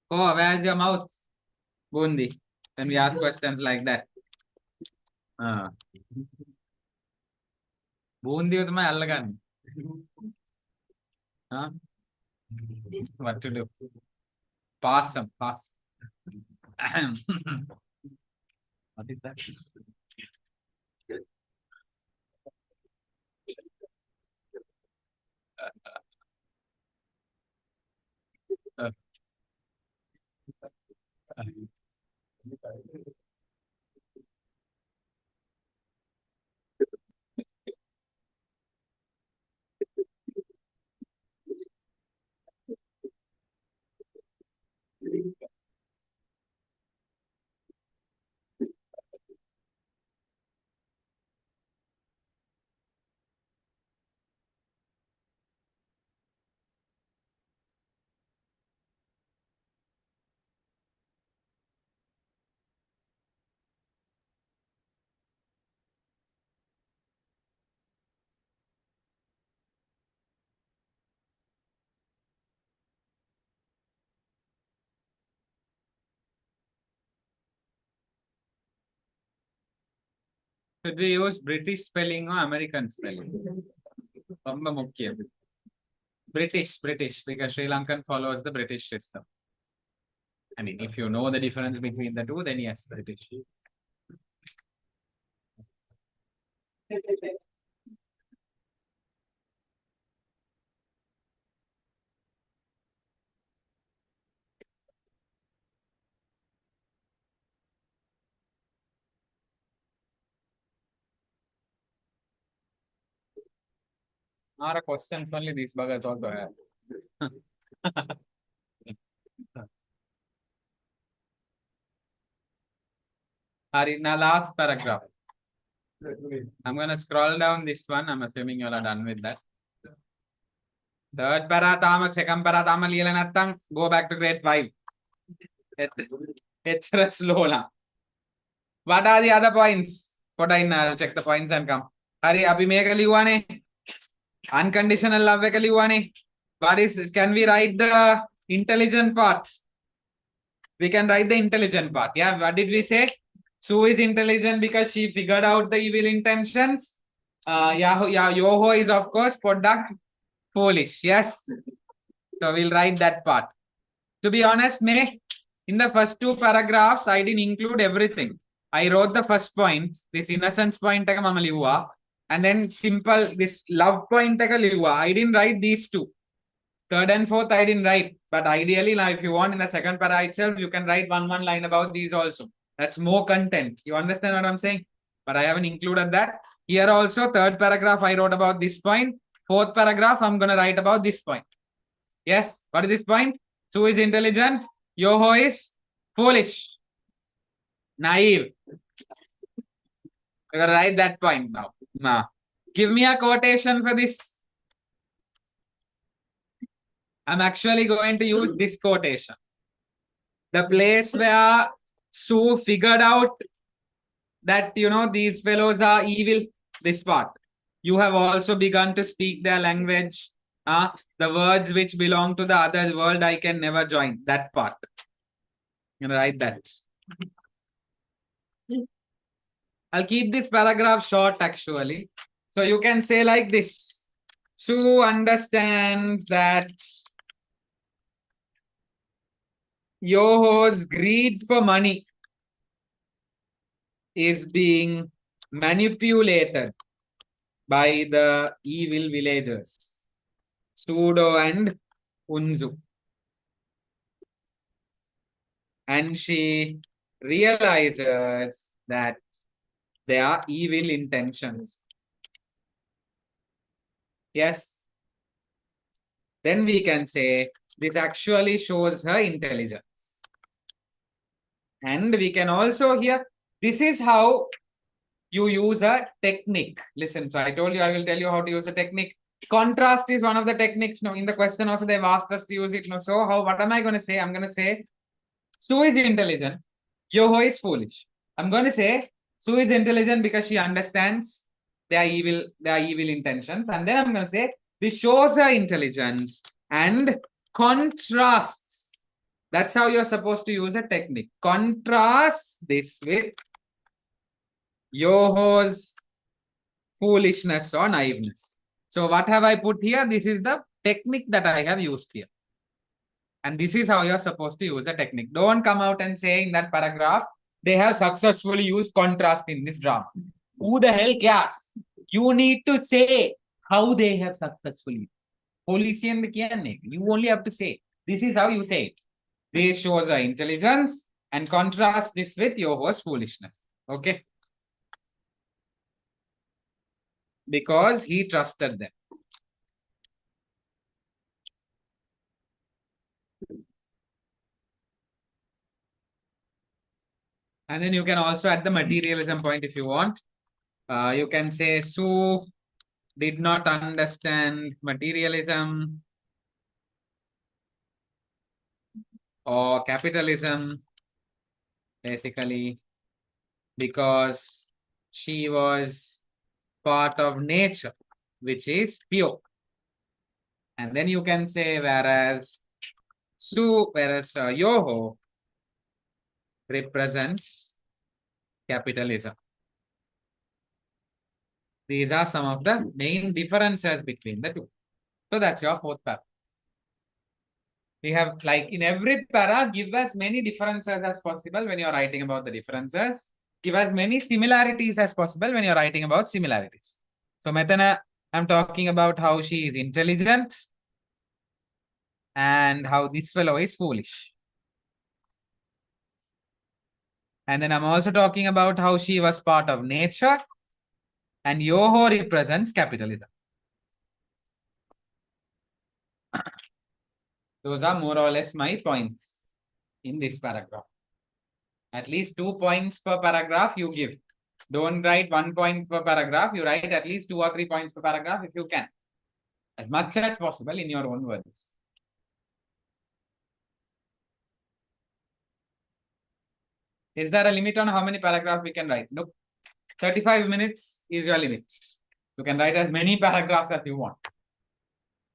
Oh, where's your mouth? Bundi. When we ask questions like that. බූන්දිය තමයි අල්ලගන්නේ. What to do? Pass some, pass. What is that? Should we use British spelling or American spelling? British, because Sri Lankan follows the British system. I mean, if you know the difference between the two, then yes, British. Not a question, only these buggers also have. Now last paragraph. I'm going to scroll down this one. I'm assuming you all are done with that. Third para, second para, go back to grade 5. It's slow now. What are the other points? I'll check the points and come. Hari, abhi meka liwane. Unconditional love එක ලිව්වනේ. What is, can we write the intelligent part? We can write the intelligent part. Yeah, what did we say? Sue is intelligent because she figured out the evil intentions. Yoho is of course Poddak foolish. Yes. So we'll write that part. To be honest, in the first two paragraphs, I didn't include everything. I wrote the first point, this innocence point, and then simple, this love point, I didn't write these two. Third and fourth, I didn't write. But ideally, now if you want in the second para itself, you can write one line about these also. That's more content. You understand what I'm saying? But I haven't included that. Here also, third paragraph, I wrote about this point. Fourth paragraph, I'm going to write about this point. Yes, what is this point? Sue is intelligent. Yoho is foolish, naive. You're going to write that point now. Now, give me a quotation for this. I'm actually going to use this quotation. The place where Sue figured out that, these fellows are evil, this part. You have also begun to speak their language. The words which belong to the other world, I can never join. That part. I'm going to write that. I'll keep this paragraph short, actually. So you can say like this. Sue understands that Yoho's greed for money is being manipulated by the evil villagers, Sudo and Unzu. And she realizes that there are evil intentions. Yes. Then we can say this actually shows her intelligence. And we can also hear this is how you use a technique. Listen, so I told you I will tell you how to use a technique. Contrast is one of the techniques. No, in the question also they've asked us to use it. No, so what am I going to say? I'm going to say Sue is intelligent. Yoho is foolish. I'm going to say Sue is intelligent because she understands their evil intentions. And then I'm going to say this shows her intelligence and contrasts. That's how you're supposed to use a technique. Contrast this with Yoho's foolishness or naiveness. So what have I put here? This is the technique that I have used here. And this is how you're supposed to use the technique. Don't come out and say in that paragraph, they have successfully used contrast in this drama. Who the hell cares? You need to say how they have successfully. You only have to say. This is how you say it. This shows the intelligence and contrast this with Yoho's foolishness. Okay. Because he trusted them. And then you can also add the materialism point if you want. You can say Sue did not understand materialism or capitalism, basically, because she was part of nature, which is pure. And then you can say, whereas Yoho represents capitalism. These are some of the main differences between the two. So that's your fourth para. We have, like in every para, give as many differences as possible when you're writing about the differences. Give as many similarities as possible when you're writing about similarities. So Metana, I'm talking about how she is intelligent and how this fellow is foolish. And then I'm also talking about how she was part of nature and Yoho represents capitalism. Those are more or less my points in this paragraph. At least 2 points per paragraph you give. Don't write 1 point per paragraph. You write at least 2 or 3 points per paragraph if you can. As much as possible in your own words. Is there a limit on how many paragraphs we can write? Nope. 35 minutes is your limit. You can write as many paragraphs as you want.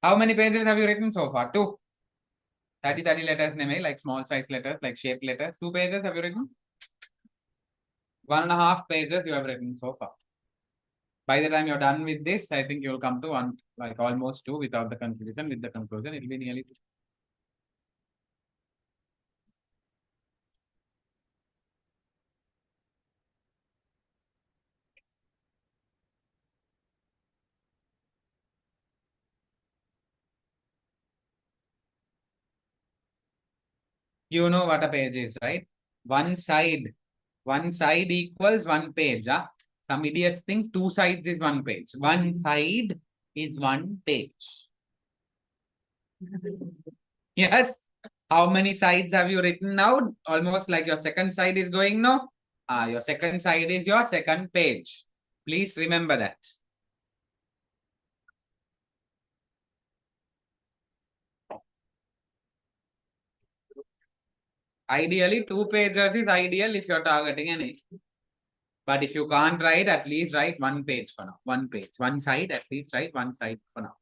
How many pages have you written so far? 2. 30 letters, like small size letters, like shaped letters. 2 pages have you written? 1.5 pages you have written so far. By the time you're done with this, I think you'll come to one, like almost 2 without the conclusion. With the conclusion, it'll be nearly 2. You know what a page is, right? One side equals one page. Huh? Some idiots think two sides is one page. One side is one page. Yes. How many sides have you written now? Almost like your second side is going now. Your second side is your second page. Please remember that. Ideally, two pages is ideal if you're targeting an A. But if you can't write, at least write one page for now. One page. One side, at least write one side for now.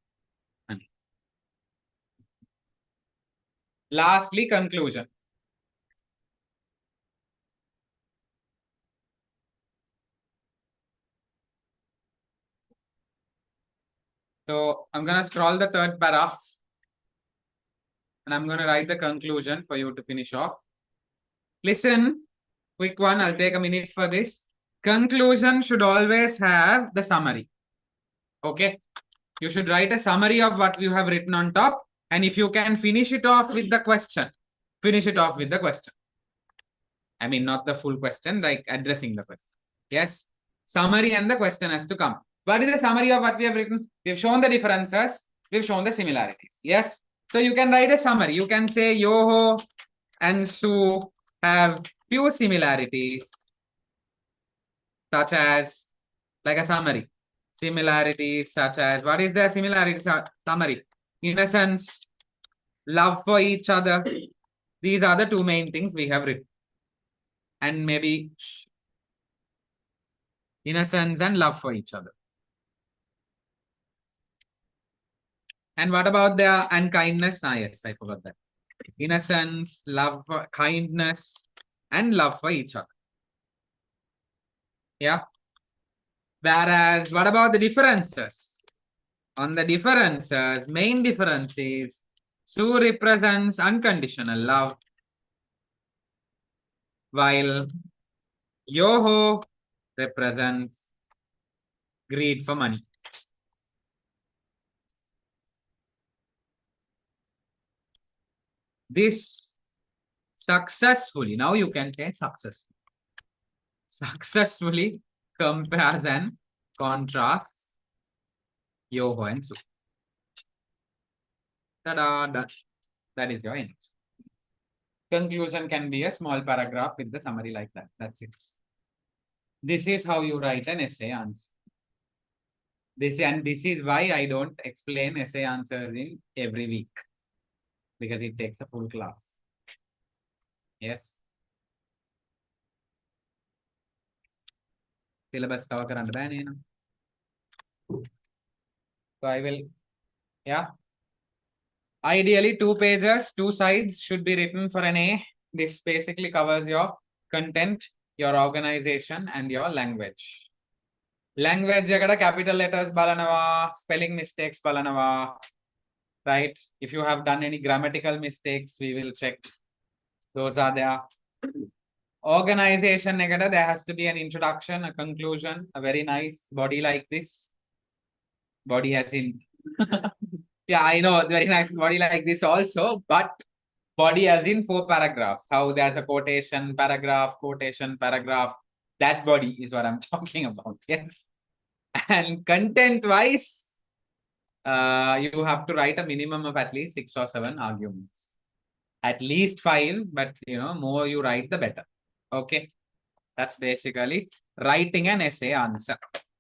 And lastly, conclusion. So I'm going to scroll the third para and I'm going to write the conclusion for you to finish off. Listen, quick one. I'll take a minute for this. Conclusion should always have the summary. Okay. You should write a summary of what you have written on top. And if you can finish it off with the question, finish it off with the question. I mean, not the full question, like addressing the question. Yes. Summary and the question has to come. What is the summary of what we have written? We've shown the differences. We've shown the similarities. Yes. So you can write a summary. You can say Yoho and Sue have few similarities, such as like a summary. Similarities such as, what is the similarity summary? Innocence, love for each other. These are the two main things we have written. And maybe innocence and love for each other. And what about their unkindness? Ah, yes, I forgot that. Innocence, love, kindness, and love for each other. Yeah. Whereas, what about the differences? On the differences, main difference is Sue represents unconditional love, while Yoho represents greed for money. This successfully, now you can say successfully compares and contrasts Yoho and Sue. Ta-da, that is your end. Conclusion can be a small paragraph with the summary like that. That's it. This is how you write an essay answer. This is why I don't explain essay answers in every week, because it takes a full class. Yes. Syllabus cover karanda bane na. So I will, yeah. Ideally, 2 pages, 2 sides should be written for an A. This basically covers your content, your organization, and your language. Language jagada capital letters balanava, spelling mistakes balanava, right? If you have done any grammatical mistakes, we will check. Those are there. Organization negada, there has to be an introduction, a conclusion, a very nice body like this. Body as in yeah, I know, very nice body like this also, but body as in 4 paragraphs. How there's a quotation, paragraph, quotation, paragraph. That body is what I'm talking about. Yes. And content wise, you have to write a minimum of at least 6 or 7 arguments. At least 5, but more you write, the better. Okay. That's basically writing an essay answer.